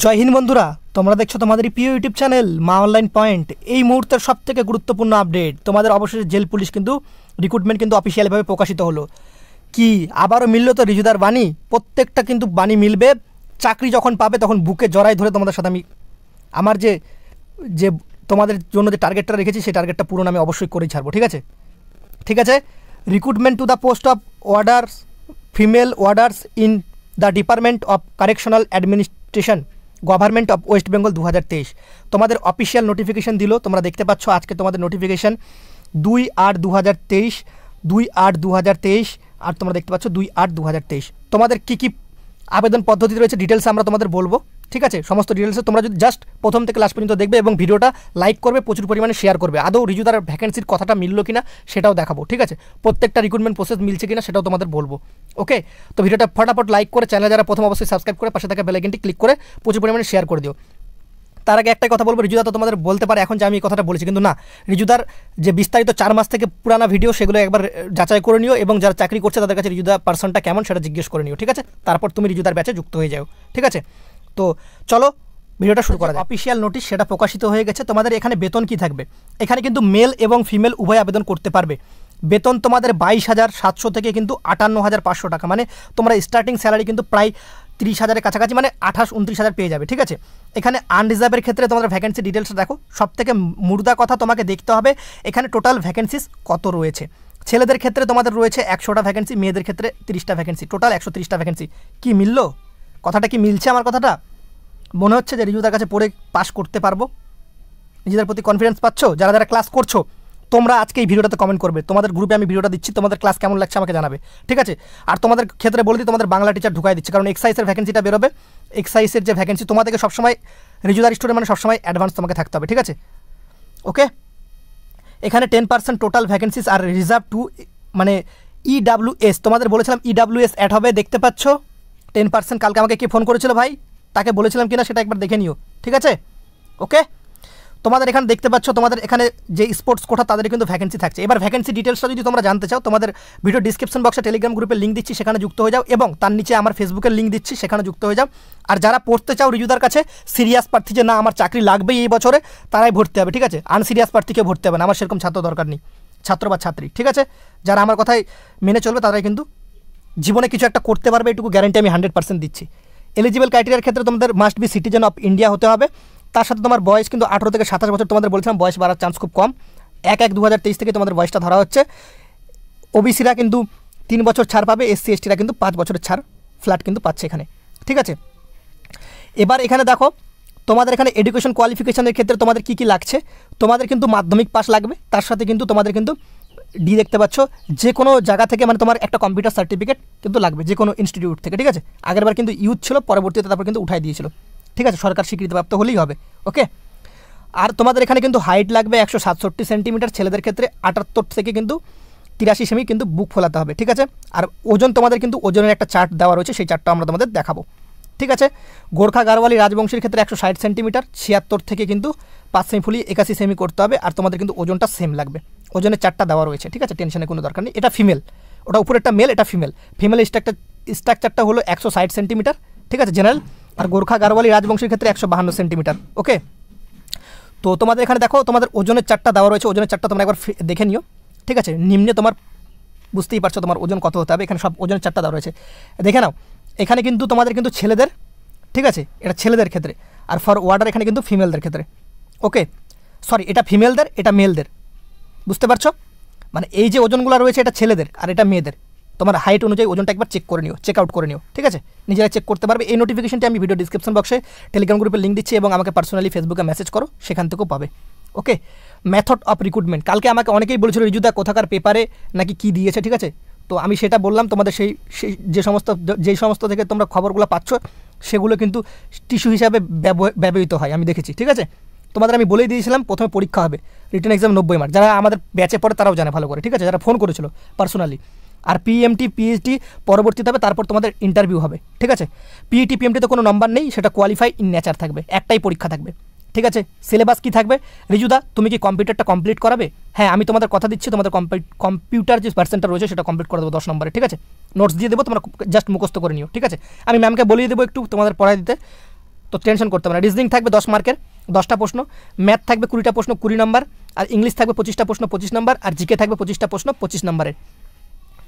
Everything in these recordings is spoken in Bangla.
জয় হিন্দ বন্ধুরা, তোমরা দেখছো তোমাদের প্রিয় ইউটিউব চ্যানেল মা অনলাইন পয়েন্ট। এই মুহূর্তের সবথেকে গুরুত্বপূর্ণ আপডেট, তোমাদের অবশেষে জেল পুলিশ কিন্তু রিক্রুটমেন্ট কিন্তু অফিসিয়ালিভাবে প্রকাশিত হলো। কি আবারও মিলল তো রিজুদার বাণী, প্রত্যেকটা কিন্তু বাণী মিলবে। চাকরি যখন পাবে তখন বুকে জড়াই ধরে তোমাদের সাথে আমি আমার যে যে তোমাদের জন্য যে টার্গেটটা রেখেছি সেই টার্গেটটা পূরণ আমি অবশ্যই করেই ছাড়বো। ঠিক আছে। Recruitment to the post of ওয়ার্ডার্স, female ওয়ার্ডার্স in the department of correctional administration, government of West Bengal 2023 তোমাদের অফিসিয়াল নোটিফিকেশান দিল। তোমরা দেখতে পাচ্ছ আজকে তোমাদের নোটিফিকেশান 2/8/2023, 2/8/2023, আর তোমরা দেখতে পাচ্ছ 2/8/2023। তোমাদের কী আবেদন পদ্ধতি রয়েছে ডিটেলসে আমরা তোমাদের বলবো। ঠিক আছে, সমস্ত ডিটেলসে তোমরা যদি জাস্ট প্রথম থেকে লাস্ট পর্যন্ত দেখবে এবং ভিডিওটা লাইক করবে, প্রচুর পরিমাণে শেয়ার করবে। আদৌ রিজুদার ভ্যাকেন্সির কথাটা মিললো কিনা সেটাও দেখাবো। ঠিক আছে, প্রত্যেকটা রিক্রুটমেন্ট প্রসেস মিলছে কিনা সেটাও তোমাদের বলবো। ওকে, তো ভিডিওটা ফটাফট লাইক করে চ্যানেল যারা প্রথম অবশ্যই সাবস্ক্রাইব করে পাশে থাকা বেল আইকনটি ক্লিক করে প্রচুর পরিমাণে শেয়ার করে দিও। তার আগে একটাই কথা বলবো, রিজুদা তো তোমাদের বলতে পারে এখন যে আমি এই কথাটা বলেছি, কিন্তু না, রিজুদার যে বিস্তারিত 4 মাস থেকে পুরানা ভিডিও সেগুলো একবার যাচাই করে নিও এবং যারা চাকরি করছে তাদের কাছে রিজুদা পার্সনটা কেমন সেটা জিজ্ঞেস করে নিও। ঠিক আছে, তারপর তুমি রিজুদার ব্যাচে যুক্ত হয়ে যাও। ঠিক আছে, তো চলো ভিডিওটা শুরু করা যায়। অফিসিয়াল নোটিশ সেটা প্রকাশিত হয়ে গেছে। তোমাদের এখানে বেতন কি থাকবে, এখানে কিন্তু মেল এবং ফিমেল উভয় আবেদন করতে পারবে। বেতন তোমাদের 22,700 থেকে কিন্তু 58,500 টাকা, মানে তোমরা স্টার্টিং স্যালারি কিন্তু প্রায় 30,000-এর কাছাকাছি, মানে 28-29,000 পেয়ে যাবে। ঠিক আছে, এখানে আনরিজার্ভের ক্ষেত্রে তোমাদের ভ্যাকেন্সি ডিটেলসটা দেখো। সবথেকে মুর্দা কথা তোমাকে দেখতে হবে এখানে টোটাল ভ্যাকেন্সিস কত রয়েছে। ছেলেদের ক্ষেত্রে তোমাদের রয়েছে 100টা ভ্যাকেন্সি, মেয়েদের ক্ষেত্রে 30টা ভ্যাকেন্সি, টোটাল 130টা ভ্যাকেন্সি। কি মিলল কথাটা, কি মিলছে আমার কথাটা? মনে হচ্ছে যে রিজুদার কাছে পড়ে পাস করতে পারবো? নিজেদের প্রতি কনফিডেন্স পাচ্ছ? যারা যারা ক্লাস করছো তোমরা আজকে এই ভিডিওটাতে কমেন্ট করবে। তোমাদের গ্রুপে আমি ভিডিওটা দিচ্ছি, তোমাদের ক্লাস কেমন লাগছে আমাকে জানাবে। ঠিক আছে, আর তোমাদের ক্ষেত্রে বলে দিই তোমাদের বাংলা টিচার ঢুকাই দিচ্ছে, কারণ এক্সাইজের ভ্যাকেন্সিটা বেরোবে। এক্সাইজের যে ভ্যাকেন্সি তোমাদেরকে সবসময় রিজুদার স্টুডেন্ট মানে সবসময় অ্যাডভান্স তোমাকে থাকতে হবে। ঠিক আছে, ওকে। এখানে 10% টোটাল ভ্যাকেন্সিস আর রিজার্ভ টু মানে EWS, তোমাদের বলেছিলাম EWS অ্যাড হবে, দেখতে পাচ্ছ 10%। কালকে আমাকে কে ফোন করেছিল ভাই, তাকে বলেছিলাম কিনা সেটা একবার দেখে নিও। ঠিক আছে, ওকে। তোমাদের এখানে দেখতে পাচ্ছ তোমাদের এখানে যে স্পোর্টস কোটা তাদের কিন্তু ভ্যাকেন্সি থাকছে। এবার ভ্যাকেন্সি ডিটেলসটা যদি তোমরা জানতে চাও, তোমাদের ভিডিও ডিসক্রিপশন বক্সে টেলিগ্রাম গ্রুপের লিঙ্ক দিচ্ছি, সেখানে যুক্ত হয়ে যাও, এবং তার নিচে আমার ফেসবুকের লিঙ্ক দিচ্ছি, সেখানে যুক্ত হয়ে যাও। আর যারা পড়তে চাও রিজুদার কাছে, সিরিয়াস প্রার্থী যে না আমার চাকরি লাগবেই এই বছরে, তারাই ভর্তি হবে। ঠিক আছে, আনসিরিয়াস প্রার্থীকে ভর্তি হবে না, আমার সেরকম ছাত্র দরকার নেই, ছাত্র বা ছাত্রী। ঠিক আছে, যারা আমার কথাই মেনে চলবে তারাই কিন্তু জীবনে কিছু একটা করতে পারবে, এটুকু গ্যারান্টি আমি 100% দিচ্ছি। এলিজিবল ক্রাইটেরিয়ার ক্ষেত্রে তোমাদের must be citizen of India হতে হবে। তার সাথে তোমার বয়স কিন্তু 18 থেকে 27 বছর। তোমাদের বলেছিলাম বয়স বাড়ার চান্স খুব কম, 1/1/2023 থেকে তোমাদের বয়সটা ধরা হচ্ছে। ওবিসিরা কিন্তু 3 বছর ছাড় পাবে, SC STরা কিন্তু 5 বছরের ছাড় ফ্ল্যাট কিন্তু পাচ্ছে এখানে। ঠিক আছে, এবার এখানে দেখো তোমাদের এখানে এডুকেশন কোয়ালিফিকেশনের ক্ষেত্রে তোমাদের কী কী লাগছে। তোমাদের কিন্তু মাধ্যমিক পাস লাগবে, তার সাথে কিন্তু তোমাদের কিন্তু দেখতে পাচ্ছ যে কোনো জায়গা থেকে, মানে তোমার একটা কম্পিউটার সার্টিফিকেট কিন্তু লাগবে যে কোনো ইনস্টিটিউট থেকে। ঠিক আছে, আগেরবার কিন্তু ইউথ ছিল, পরবর্তীতে তারপর কিন্তু উঠাই দিয়েছিল। ঠিক আছে, সরকার স্বীকৃতিপ্রাপ্ত হলেই হবে। ওকে, আর তোমাদের এখানে কিন্তু হাইট লাগবে 167 সেন্টিমিটার, ছেলেদের ক্ষেত্রে 78 থেকে কিন্তু 83 সেমি কিন্তু বুক ফোলাতে হবে। ঠিক আছে, আর ওজন তোমাদের কিন্তু ওজনের একটা চার্ট দেওয়া রয়েছে, সেই চার্টটা আমরা তোমাদের দেখাবো। ঠিক আছে, গোর্খা গারওয়ালি রাজবংশীর ক্ষেত্রে 160 সেন্টিমিটার, 76 থেকে কিন্তু 5 সেমি ফুলিয়ে 81 সেমি করতে হবে। আর তোমাদের কিন্তু ওজনটা সেম লাগবে, ওজনের চার্টটা দেওয়া রয়েছে। ঠিক আছে, টেনশনের কোনো দরকার নেই। এটা ফিমেল, ওটা উপরেরটা মেল, এটা ফিমেল। ফিমেলের স্ট্রাকচারটা হলো 160 সেন্টিমিটার। ঠিক আছে, জেনারেল। আর গোর্খা গারওয়ালি রাজবংশীর ক্ষেত্রে 152 সেন্টিমিটার। ওকে, তো তোমাদের এখানে দেখো তোমাদের ওজনের চার্টটা দেওয়া রয়েছে, ওজনের চার্টটা তোমরা একবার দেখে নিও। ঠিক আছে, নিম্নে তোমার বুঝতেই পারছো তোমার ওজন কত হতে হবে, এখানে সব ওজনের চার্টটা দেওয়া রয়েছে, দেখে নাও। এখানে কিন্তু তোমাদের কিন্তু ছেলেদের, ঠিক আছে, এটা ছেলেদের ক্ষেত্রে, আর ফর ওয়ার্ডার এখানে কিন্তু ফিমেলদের ক্ষেত্রে। ওকে, সরি, এটা ফিমেলদের, এটা মেলদের, বুঝতে পারছো? মানে এই যে ওজনগুলো রয়েছে এটা ছেলেদের আর এটা মেয়েদের। তোমার হাইট অনুযায়ী ওজনটা একবার চেক করে নিও, চেক আউট করে নিও। ঠিক আছে, নিজেরা চেক করতে পারবে। এই নোটিফিকেশনটি আমি ভিডিও ডিসক্রিপশন বক্সে টেলিগ্রাম গ্রুপের লিঙ্ক দিচ্ছি, এবং আমাকে পার্সোনালি ফেসবুকে মেসেজ করো, সেখান থেকেও পাবে। ওকে, মেথড অফ রিক্রুটমেন্ট, কালকে আমাকে অনেকেই বলেছিল রিজুদা কোথাকার পেপারে নাকি কী দিয়েছে। ঠিক আছে, তো আমি সেটা বললাম তোমাদের, সেই যেই সমস্ত থেকে তোমরা খবরগুলো পাচ্ছ সেগুলো কিন্তু টিস্যু হিসাবে ব্যবহৃত হয়, আমি দেখেছি। ঠিক আছে, তোমাদের আমি বলেই দিয়েছিলাম প্রথমে পরীক্ষা হবে, রিটেন এক্সাম 90 মার্ক। যারা আমাদের ব্যাচে পড়ে তারাও জানে ভালো করে। ঠিক আছে, যারা ফোন করেছিল পার্সোনালি। আর PMT PhD পরবর্তীতে হবে, তারপর তোমাদের ইন্টারভিউ হবে। ঠিক আছে, PET PMTতে কোনো নম্বর নেই, সেটা কোয়ালিফাই ইন নেচার থাকবে, একটাই পরীক্ষা থাকবে। ঠিক আছে, সিলেবাস কী থাকবে? রিজুদা তুমি কি কম্পিউটারটা কমপ্লিট করাবে? হ্যাঁ, আমি তোমাদের কথা দিচ্ছি, তোমাদের কম্পিউটার যে পার্সেন্টটা রয়েছে সেটা কমপ্লিট করে দেবো 10 নম্বরে। ঠিক আছে, নোটস দিয়ে দেবো, তোমরা জাস্ট মুখস্থ করে নিও। ঠিক আছে, আমি ম্যামকে বলিয়ে দেবো একটু তোমাদের পড়াই দিতে। তো টেনশন করতে হবে না। রিজনিং থাকবে 10 মার্কের 10টা প্রশ্ন, ম্যাথ থাকবে 20টা প্রশ্ন 20 নম্বর, আর ইংলিশ থাকবে 25টা প্রশ্ন 25 নম্বর, আর জিকে থাকবে 25টা প্রশ্ন 25 নম্বরের,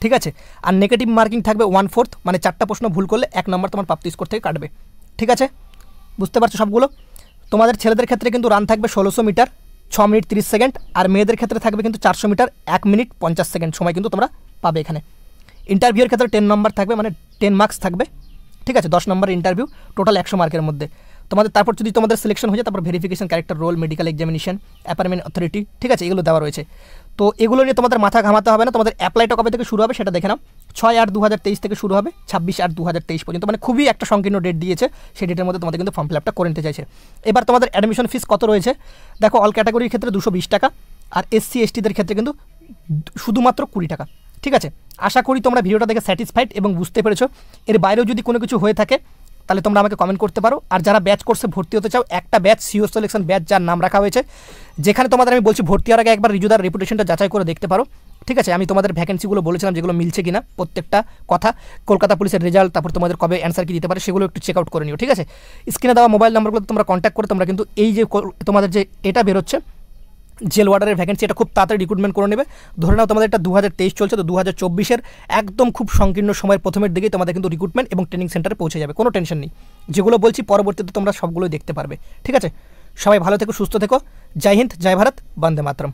ঠিক আছে। আর নেগেটিভ মার্কিং থাকবে 1/4, মানে 4টা প্রশ্ন ভুল করলে 1 নম্বর তোমার প্রাপ্তি স্কোর থেকে কাটবে, ঠিক আছে। বুঝতে পারছো সবগুলো? তোমাদের ছেলেদের ক্ষেত্রে কিন্তু রান থাকবে 1600 মিটার 6 মিনিট 30 সেকেন্ড, আর মেয়েদের ক্ষেত্রে থাকবে কিন্তু 400 মিটার 1 মিনিট 50 সেকেন্ড সময় কিন্তু তোমরা পাবে এখানে। ইন্টারভিউয়ের ক্ষেত্রে 10 নম্বর থাকবে, মানে 10 মার্কস থাকবে, ঠিক আছে। 10 নম্বর ইন্টারভিউ, টোটাল 100 মার্কের মধ্যে। তোমাদের তারপর যদি তোমাদের সিলেকশন হয়ে যায় তারপর verification, character, roll, medical examination, appointment authority, ঠিক আছে, এগুলো দেওয়া রয়েছে। তো এগুলো নিয়ে তোমাদের মাথা ঘামাতে হবে না। তোমাদের অ্যাপ্লাইটা কবে থেকে শুরু হবে সেটা দেখে নাও। 6/8/2023 থেকে শুরু হবে 26/8/2023 পর্যন্ত, মানে খুবই একটা সংকীর্ণ ডেট দিয়েছে। সেই ডেটের মধ্যে তোমাদের কিন্তু ফর্ম ফিল আপটা করে নিতে চাইছে। এবার তোমাদের অ্যাডমিশন ফিস কত রয়েছে দেখো। অল ক্যাটাগরির ক্ষেত্রে 220 টাকা, আর SC STদের ক্ষেত্রে কিন্তু শুধুমাত্র 20 টাকা, ঠিক আছে। আশা করি তোমরা ভিডিওটা দেখে স্যাটিসফাইড এবং বুঝতে পেরেছো। এর বাইরেও যদি কোনো কিছু হয়ে থাকে তাহলে তোমরা আমাকে কমেন্ট করতে পারো। আর যারা ব্যাচ কোর্সে ভর্তি হতে চাও, একটা ব্যাচ সিও সিলেকশন ব্যাচ যার নাম রাখা হয়েছে, যেখানে তোমাদের আমি বলছি ভর্তি হওয়ার আগে একবার রিজুদার রেপুটেশনটা যাচাই করে দেখতে পারো, ঠিক আছে। আমি তোমাদের ভ্যাকেন্সিগুলো বলেছিলাম যেগুলো মিলছে কিনা প্রত্যেকটা কথা, কলকাতা পুলিশের রেজাল্ট, তারপর তোমাদের কবে অ্যান্সার কি দিতে পারে সেগুলো একটু চেক আউট করে নিও, ঠিক আছে। স্ক্রিনে দেওয়া মোবাইল নাম্বারগুলো তোমরা কন্ট্যাক্ট করে তোমরা কিন্তু এই যে তোমাদের যে এটা বেরোচ্ছে জেল ওয়ার্ডারের ভ্যাকেন্সি, এটা খুব তাড়াতাড়ি রিক্রুটমেন্ট করে নেবে। ধরে নাও তোমাদের এটা 2023 চলছে, তো 2024-এর একদম খুব সংকীর্ণ সময়ের প্রথমের দিকেই তোমাদের কিন্তু রিক্রুটমেন্ট এবং ট্রেনিং সেন্টারে পৌঁছে যাবে, কোনো টেনশন নেই। যেগুলো বলছি পরবর্তীতে তোমরা সবগুলোই দেখতে পারবে, ঠিক আছে। সবাই ভালো থেকো, সুস্থ থেকো। জয় হিন্দ, জয় ভারত, বন্দে মাতরম।